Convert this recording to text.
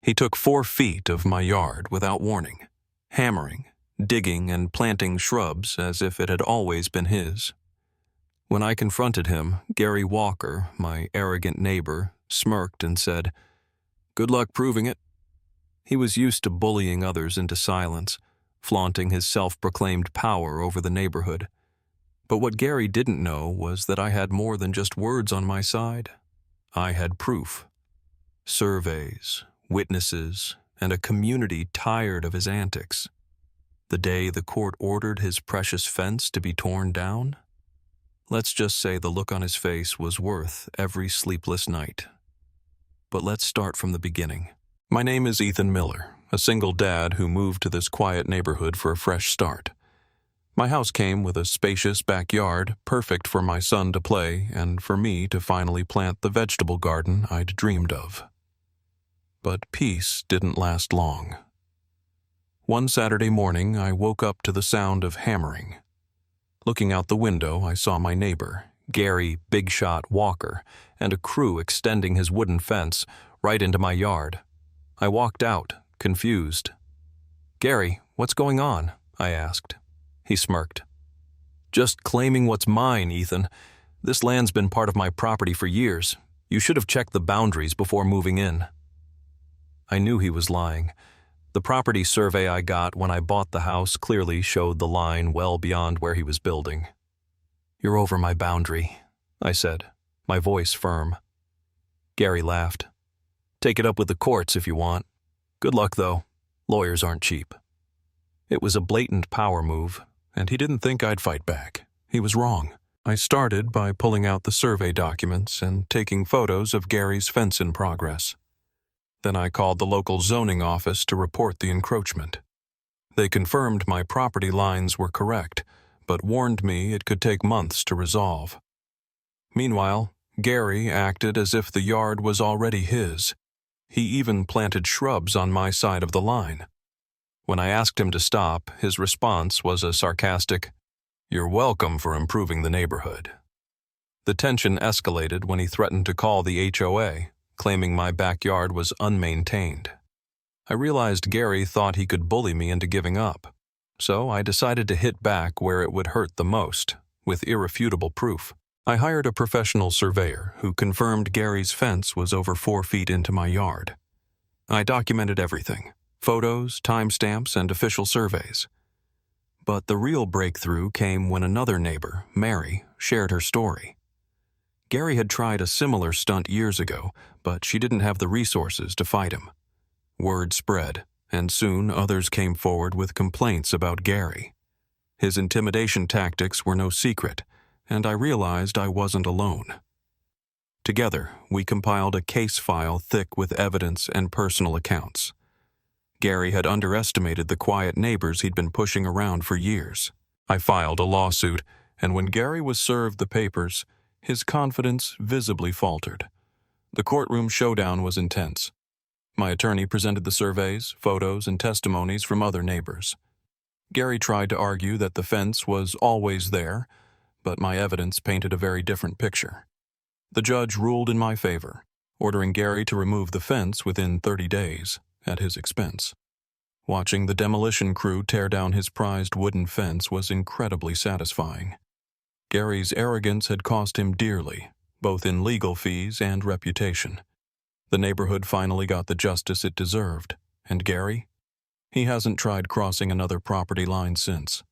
He took 4 feet of my yard without warning, hammering, digging, and planting shrubs as if it had always been his. When I confronted him, Gary Walker, my arrogant neighbor, smirked and said, "Good luck proving it." He was used to bullying others into silence, flaunting his self-proclaimed power over the neighborhood. But what Gary didn't know was that I had more than just words on my side. I had proof. Surveys, witnesses, and a community tired of his antics. The day the court ordered his precious fence to be torn down? Let's just say the look on his face was worth every sleepless night. But let's start from the beginning. My name is Ethan Miller, a single dad who moved to this quiet neighborhood for a fresh start. My house came with a spacious backyard, perfect for my son to play and for me to finally plant the vegetable garden I'd dreamed of. But peace didn't last long. One Saturday morning, I woke up to the sound of hammering. Looking out the window, I saw my neighbor, Gary Big Shot Walker, and a crew extending his wooden fence right into my yard. I walked out, confused. "Gary, what's going on?" I asked. He smirked. "Just claiming what's mine, Ethan. This land's been part of my property for years. You should have checked the boundaries before moving in." I knew he was lying. The property survey I got when I bought the house clearly showed the line well beyond where he was building. "You're over my boundary," I said, my voice firm. Gary laughed. "Take it up with the courts if you want. Good luck, though. Lawyers aren't cheap." It was a blatant power move, and he didn't think I'd fight back. He was wrong. I started by pulling out the survey documents and taking photos of Gary's fence in progress. Then I called the local zoning office to report the encroachment. They confirmed my property lines were correct, but warned me it could take months to resolve. Meanwhile, Gary acted as if the yard was already his. He even planted shrubs on my side of the line. When I asked him to stop, his response was a sarcastic, "You're welcome for improving the neighborhood." The tension escalated when he threatened to call the HOA, claiming my backyard was unmaintained. I realized Gary thought he could bully me into giving up, so I decided to hit back where it would hurt the most, with irrefutable proof. I hired a professional surveyor who confirmed Gary's fence was over 4 feet into my yard. I documented everything: photos, timestamps, and official surveys. But the real breakthrough came when another neighbor, Mary, shared her story. Gary had tried a similar stunt years ago, but she didn't have the resources to fight him. Word spread, and soon others came forward with complaints about Gary. His intimidation tactics were no secret, and I realized I wasn't alone. Together, we compiled a case file thick with evidence and personal accounts. Gary had underestimated the quiet neighbors he'd been pushing around for years. I filed a lawsuit, and when Gary was served the papers, his confidence visibly faltered. The courtroom showdown was intense. My attorney presented the surveys, photos, and testimonies from other neighbors. Gary tried to argue that the fence was always there, but my evidence painted a very different picture. The judge ruled in my favor, ordering Gary to remove the fence within 30 days, at his expense. Watching the demolition crew tear down his prized wooden fence was incredibly satisfying. Gary's arrogance had cost him dearly, both in legal fees and reputation. The neighborhood finally got the justice it deserved, and Gary? He hasn't tried crossing another property line since.